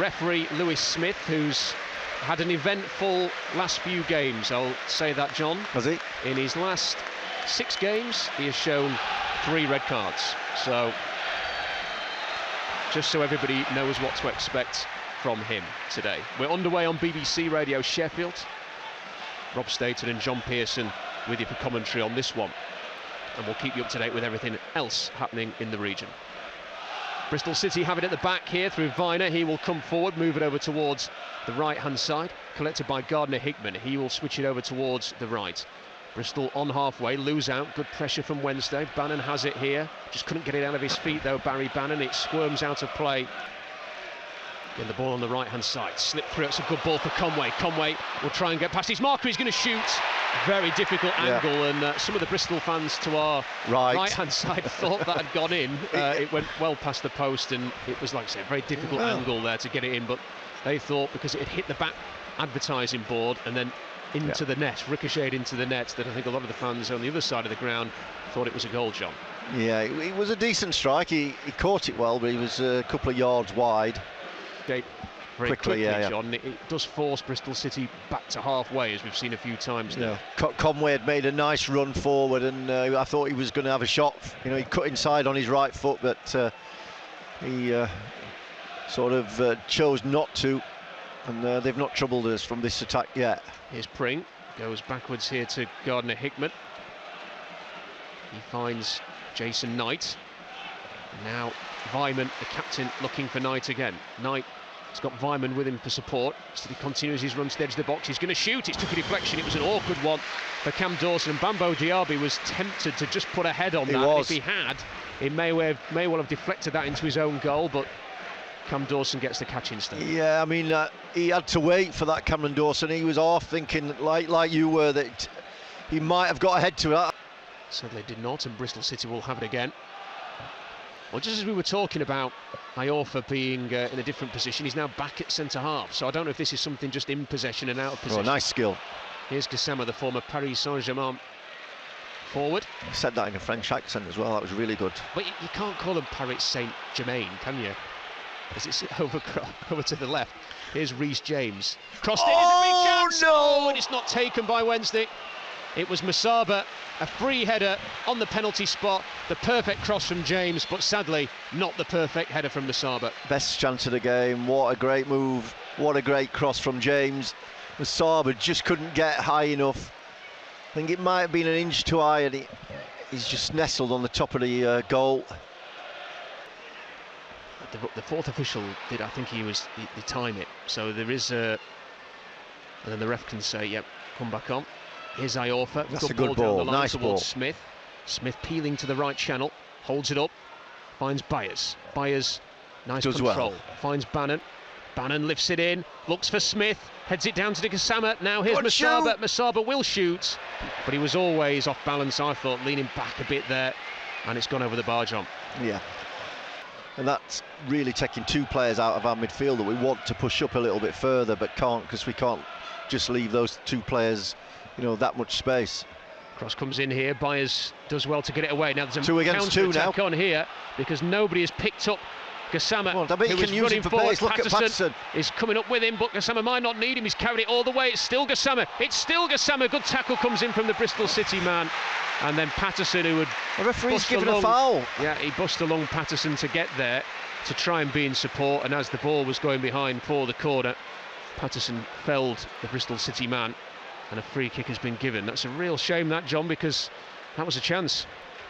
referee Lewis Smith, who's had an eventful last few games. I'll say that, John. Has he? In his last 6 games, he has shown 3 red cards. So, just so everybody knows what to expect from him today. We're underway on BBC Radio Sheffield. Rob Staten and John Pearson with you for commentary on this one. And we'll keep you up to date with everything else happening in the region. Bristol City have it at the back here through Viner. He will come forward, move it over towards the right-hand side. Collected by Gardner-Hickman. He will switch it over towards the right. Bristol on halfway, lose out. Good pressure from Wednesday. Bannon has it here. Just couldn't get it out of his feet, though, Barry Bannon. It squirms out of play. Get the ball on the right-hand side. Slip through. It's a good ball for Conway. Conway will try and get past his marker. He's going to shoot. Very difficult angle, and some of the Bristol fans to our right-hand side thought that had gone in. It went well past the post, and it was, like I said, a very difficult angle there to get it in, but they thought because it had hit the back advertising board and then into the net, ricocheted into the net, that I think a lot of the fans on the other side of the ground thought it was a goal, John. Yeah, it was a decent strike. He caught it well, but he was a couple of yards wide. Very quickly, John. It does force Bristol City back to halfway, as we've seen a few times now. Conway had made a nice run forward, and I thought he was going to have a shot. You know, he cut inside on his right foot, but he sort of chose not to, and they've not troubled us from this attack yet. Here's Pring, goes backwards here to Gardner-Hickman. He finds Jason Knight. Now Vyman, the captain, looking for Knight again. Knight has got Vyman with him for support. So he continues his run to the edge of the box. He's going to shoot. It took a deflection. It was an awkward one for Cam Dawson. And Bambo Diaby was tempted to just put a head on that. And if he had, he may well have deflected that into his own goal, but Cam Dawson gets the catch instead. Yeah, I mean, he had to wait for that, Cameron Dawson. He was off thinking, like you were, that he might have got ahead to that. Sadly did not, and Bristol City will have it again. Well, just as we were talking about Iorfa being in a different position, he's now back at centre-half. So I don't know if this is something just in possession and out of position. Oh, nice skill. Here's Gassama, the former Paris Saint-Germain forward. He said that in a French accent as well. That was really good. But you can't call him Paris Saint-Germain, can you? As it's over to the left. Here's Reece James. Crossed in, it's a big chance! No! And it's not taken by Wednesday. It was Masaba, a free header on the penalty spot, the perfect cross from James, but sadly not the perfect header from Masaba. Best chance of the game. What a great move, what a great cross from James. Masaba just couldn't get high enough. I think it might have been an inch too high, and he's just nestled on the top of the goal. The fourth official did, I think he time it, so there is a, and then the ref can say, yep, come back on. Here's Iorfa. That's a good ball. Down the line nice ball. Smith. Smith peeling to the right channel, holds it up, finds Byers. Byers, nice Does control. well. Finds Bannon. Bannon lifts it in, looks for Smith, heads it down to Gassama. Now here's Masaba. Masaba will shoot, but he was always off balance, I thought, leaning back a bit there, and it's gone over the bar, John. Yeah. And that's really taking 2 players out of our midfield that we want to push up a little bit further, but can't, because we can't just leave those 2 players, you know, that much space. Cross comes in here. Byers does well to get it away. Now there's a 2 against 2 now on here because nobody has picked up Gassama. Well, who is running forward. Look at Patterson is coming up with him, but Gassama might not need him. He's carried it all the way. It's still Gassama. It's still Gassama. Good tackle comes in from the Bristol City man, and then Patterson, who would the referee's given a foul. Yeah, he bust along Patterson to get there to try and be in support, and as the ball was going behind for the corner, Patterson felled the Bristol City man, and a free kick has been given. That's a real shame, that, John, because that was a chance.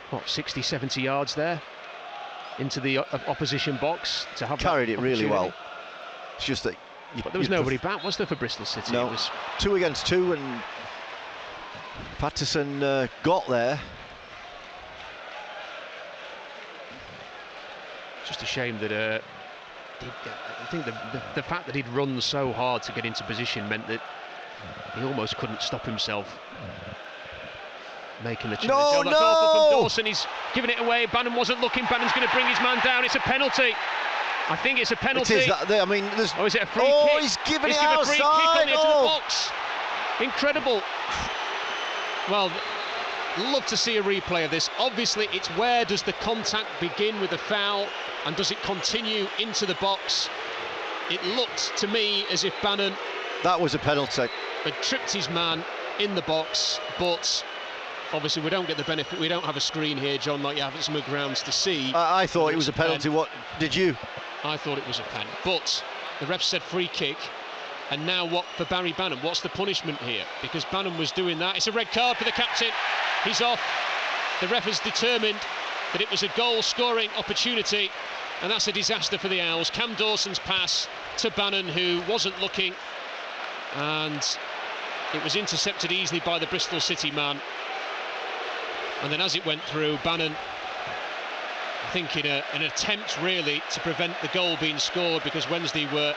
What, 60, 70 yards there into the opposition box to have carried it really well. It's just that but there was nobody back, was there, for Bristol City? No. It was 2 against 2, and Patterson got there. Just a shame that I think the fact that he'd run so hard to get into position meant that he almost couldn't stop himself making the challenge. No, that's awful from Dawson. He's giving it away. Bannon wasn't looking. Bannon's going to bring his man down. It's a penalty. I think it's a penalty. It is that, I mean, there's... Oh, is it a free kick? Oh, he's giving it outside. He's given a free kick on the edge of the box. Incredible. Well, love to see a replay of this. Obviously, it's where does the contact begin with the foul, and does it continue into the box? It looked to me as if Bannon That was a penalty. had tripped his man in the box, but obviously we don't get the benefit. We don't have a screen here, John, like you have at some grounds to see. I thought it was a penalty. What did you? I thought it was a pen, but the ref said free kick. And now what for Barry Bannon? What's the punishment here? Because Bannon was doing that. It's a red card for the captain. He's off. The ref has determined that it was a goal-scoring opportunity, and that's a disaster for the Owls. Cam Dawson's pass to Bannon, who wasn't looking, and it was intercepted easily by the Bristol City man. And then as it went through, Bannon, I think in an attempt really to prevent the goal being scored, because Wednesday were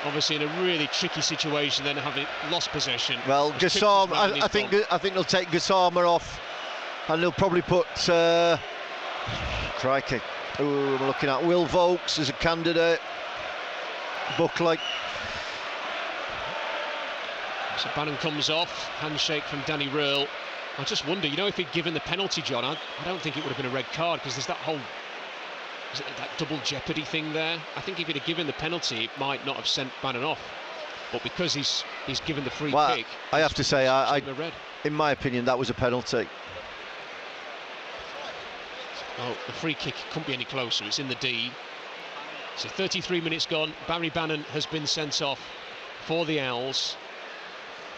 obviously in a really tricky situation, then having lost possession. Well, Gassama, I think they'll take Gassama off, and they'll probably put crikey, who am I looking at? Will Vokes as a candidate. Buckley. So Bannon comes off, handshake from Danny Röhl. I just wonder, you know, if he'd given the penalty, John, I don't think it would have been a red card, because there's that whole that double jeopardy thing there. I think if he'd have given the penalty, it might not have sent Bannon off. But because he's given the free kick, I have to say, in my opinion, that was a penalty. Oh, the free kick couldn't be any closer. It's in the D. So 33 minutes gone. Barry Bannon has been sent off for the Owls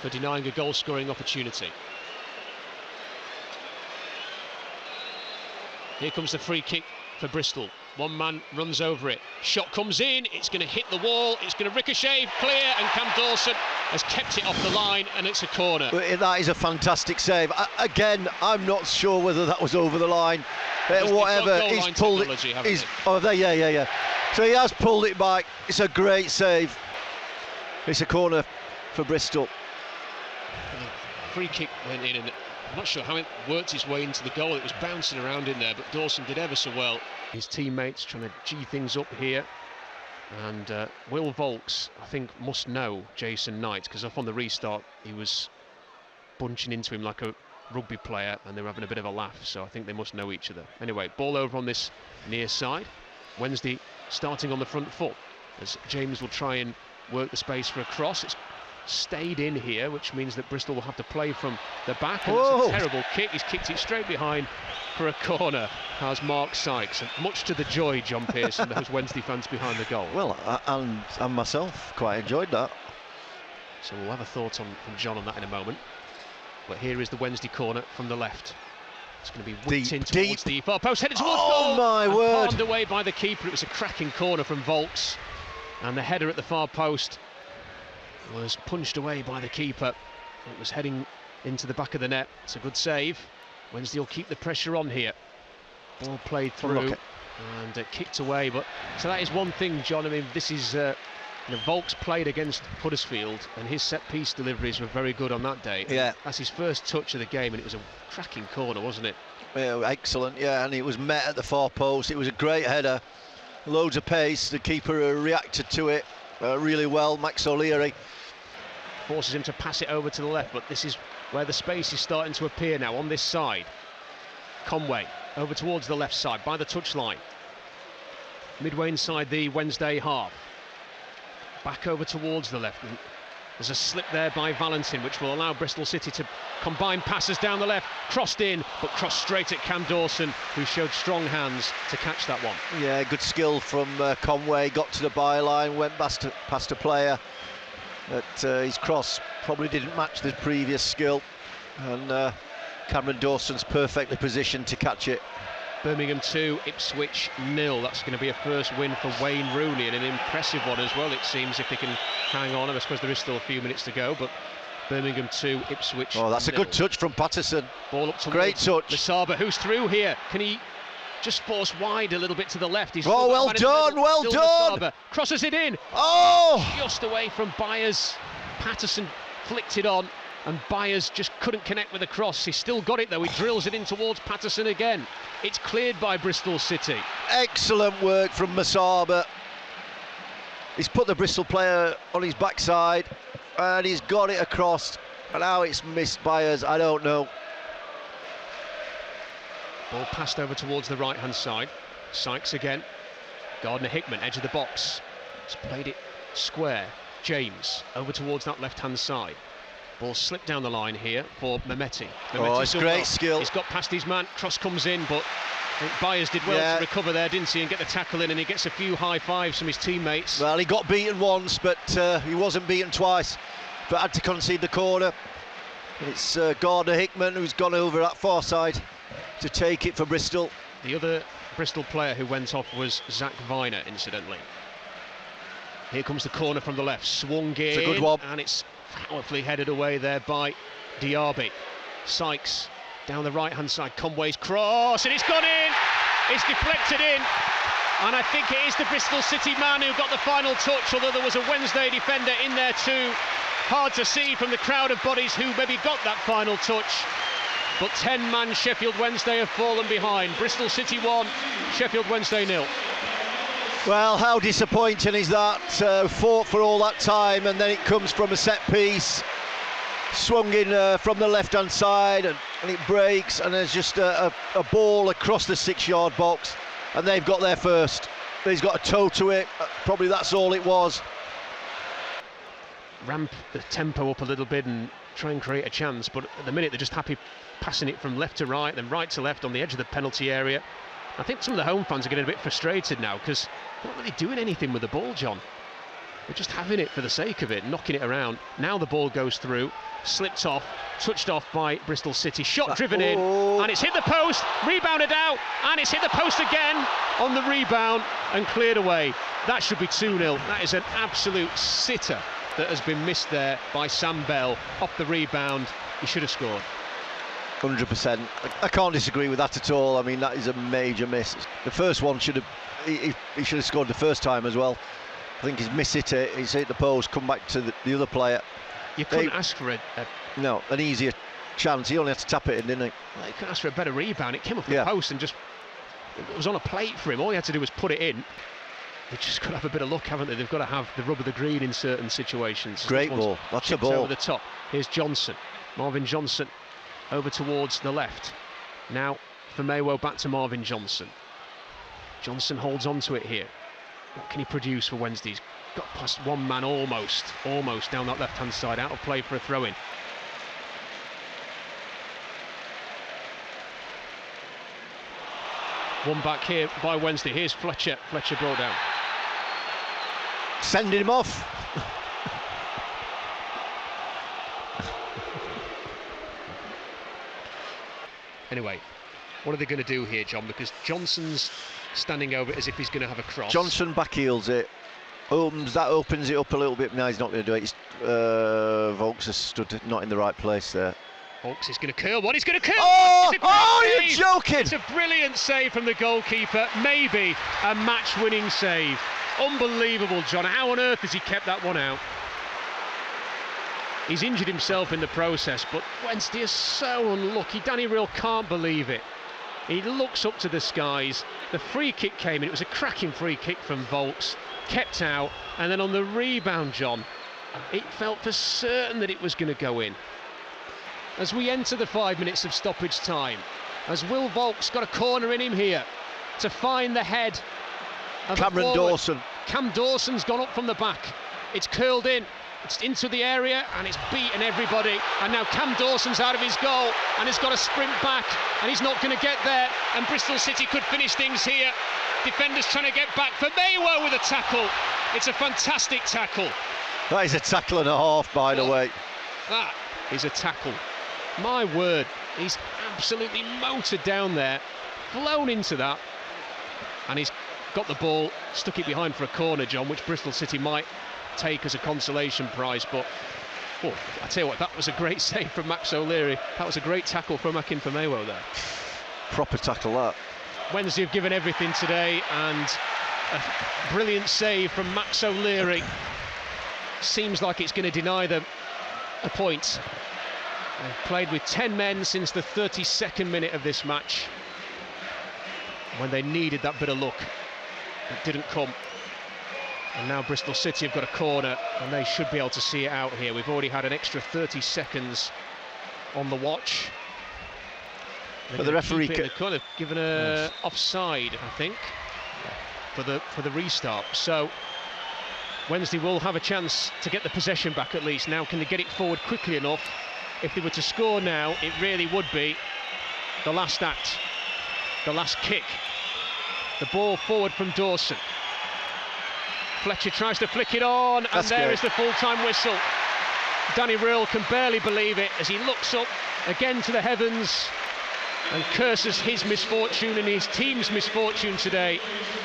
for denying a goal-scoring opportunity. Here comes the free kick for Bristol. One man runs over it. Shot comes in. It's going to hit the wall. It's going to ricochet clear, and Cam Dawson has kept it off the line, and it's a corner. That is a fantastic save. Again, I'm not sure whether that was over the line. Whatever, he's pulled it. Yeah. So he has pulled it back. It's a great save. It's a corner for Bristol. Free kick went in, and I'm not sure how it worked its way into the goal. It was bouncing around in there, but Dawson did ever so well. His teammates trying to G things up here. And Will Vokes, I think, must know Jason Knight, because up on the restart, he was bunching into him like a rugby player, and they were having a bit of a laugh, so I think they must know each other. Anyway, ball over on this near side. Wednesday starting on the front foot, as James will try and work the space for a cross. It's stayed in here, which means that Bristol will have to play from the back, and it's a terrible kick. He's kicked it straight behind for a corner, has Mark Sykes, and much to the joy, John Pearson, those Wednesday fans behind the goal. Well, and myself quite enjoyed that. So we'll have a thought from John on that in a moment. But here is the Wednesday corner from the left. It's going to be whipped in towards the far post, headed towards goal. Oh my word! Palmed away by the keeper. It was a cracking corner from Vokes, and the header at the far post was punched away by the keeper. It was heading into the back of the net. It's a good save. Wednesday will keep the pressure on here. Ball played through and kicked away. But so that is one thing, John. I mean, this is Vokes played against Huddersfield, and his set-piece deliveries were very good on that day. Yeah, that's his first touch of the game, and it was a cracking corner, wasn't it? Yeah, excellent. Yeah, and it was met at the far post. It was a great header, loads of pace. The keeper reacted to it really well. Max O'Leary forces him to pass it over to the left, but this is where the space is starting to appear now on this side. Conway over towards the left side by the touchline, midway inside the Wednesday half. Back over towards the left. There's a slip there by Valentin, which will allow Bristol City to combine passes down the left. Crossed in, but crossed straight at Cam Dawson, who showed strong hands to catch that one. Yeah, good skill from Conway. Got to the byline, went past a player. But his cross probably didn't match the previous skill. And Cameron Dawson's perfectly positioned to catch it. Birmingham 2, Ipswich 0. That's going to be a first win for Wayne Rooney, and an impressive one as well, it seems, if they can hang on. I suppose there is still a few minutes to go, but Birmingham 2, Ipswich 0. That's a good touch from Patterson. Ball up towards great touch. Masaba, who's through here. Can he just force wide a little bit to the left? He's well done, well done. Masaba crosses it in. Just away from Byers. Patterson flicked it on, and Byers just couldn't connect with the cross. He's still got it though. He drills it in towards Patterson again. It's cleared by Bristol City. Excellent work from Masaba. He's put the Bristol player on his backside, and he's got it across. And how it's missed Byers, I don't know. Ball passed over towards the right-hand side. Sykes again. Gardner Hickman, edge of the box. He's played it square. James over towards that left-hand side. Ball slipped down the line here for Mehmeti. Oh, it's great skill. He's got past his man. Cross comes in, but I think Byers did well to recover there, didn't he, and get the tackle in, and he gets a few high fives from his teammates. Well, he got beaten once, but he wasn't beaten twice, but had to concede the corner. It's Gardner Hickman who's gone over that far side to take it for Bristol. The other Bristol player who went off was Zach Viner, incidentally. Here comes the corner from the left, swung in, it's a good one, and it's powerfully headed away there by Diaby. Sykes down the right-hand side, Conway's cross, and it's gone in! It's deflected in, and I think it is the Bristol City man who got the final touch, although there was a Wednesday defender in there too. Hard to see from the crowd of bodies who maybe got that final touch. But 10-man Sheffield Wednesday have fallen behind. Bristol City 1, Sheffield Wednesday 0. Well, how disappointing is that? Fought for all that time, and then it comes from a set piece. Swung in from the left-hand side, and it breaks, and there's just a ball across the 6-yard box, and they've got there first. He's got a toe to it, probably that's all it was. Ramp the tempo up a little bit and try and create a chance, but at the minute they're just happy passing it from left to right, then right to left on the edge of the penalty area. I think some of the home fans are getting a bit frustrated now because they're not really doing anything with the ball, John. They're just having it for the sake of it, knocking it around. Now the ball goes through, slipped off, touched off by Bristol City, shot driven in, and it's hit the post, rebounded out, and it's hit the post again on the rebound and cleared away. That should be 2-0. That is an absolute sitter that has been missed there by Sam Bell off the rebound. He should have scored. 100%. I can't disagree with that at all. I mean, that is a major miss. The first one should have, he should have scored the first time as well. I think he's missed it. He's hit the post, come back to the other player. You couldn't ask for an easier chance. He only had to tap it in, didn't he? Well, you couldn't ask for a better rebound. It came off the post and just, it was on a plate for him. All he had to do was put it in. They've just got to have a bit of luck, haven't they? They've got to have the rub of the green in certain situations. Great ball. That's a ball. Over the top. Here's Johnson. Marvin Johnson over towards the left. Now for Maywo, back to Marvin Johnson. Johnson holds on to it here. What can he produce for Wednesday? He's got past one man almost down that left-hand side, out of play for a throw-in. One back here by Wednesday. Here's Fletcher. Fletcher brought down. Sending him off. Anyway, what are they going to do here, John? Because Johnson's standing over it as if he's going to have a cross. Johnson backheels it. That opens it up a little bit. No, he's not going to do it. Vokes has stood not in the right place there. Vokes is going to curl one. He's going to curl one. Oh, you're joking! It's a brilliant save from the goalkeeper. Maybe a match-winning save. Unbelievable, John. How on earth has he kept that one out? He's injured himself in the process, but Wednesday is so unlucky. Danny Real can't believe it. He looks up to the skies. The free kick came in. It was a cracking free kick from Vokes. Kept out, and then on the rebound, John, it felt for certain that it was going to go in. As we enter the 5 minutes of stoppage time, as Will Vokes got a corner in him here to find the head of Cameron Dawson. Cam Dawson's gone up from the back. It's curled in. It's into the area and it's beaten everybody, and now Cam Dawson's out of his goal and he's got to sprint back and he's not going to get there, and Bristol City could finish things here. Defenders trying to get back for Maywo with a tackle. It's a fantastic tackle. That is a tackle and a half, by the way. That is a tackle. My word, he's absolutely motored down there, flown into that, and he's got the ball, stuck it behind for a corner, John, which Bristol City might take as a consolation prize. But I tell you what, that was a great save from Max O'Leary. That was a great tackle from Akin for Maywo there. Proper tackle, that. Wednesday have given everything today, and a brilliant save from Max O'Leary seems like it's going to deny them a point. They've played with 10 men since the 32nd minute of this match, when they needed that bit of luck. It didn't come. And now Bristol City have got a corner, and they should be able to see it out here. We've already had an extra 30 seconds on the watch. But the referee kind of given a offside, I think, for the restart. So Wednesday will have a chance to get the possession back at least. Now, can they get it forward quickly enough? If they were to score now, it really would be the last act, the last kick. The ball forward from Dawson. Fletcher tries to flick it on, and there is the full-time whistle. Danny Röhl can barely believe it as he looks up again to the heavens and curses his misfortune and his team's misfortune today.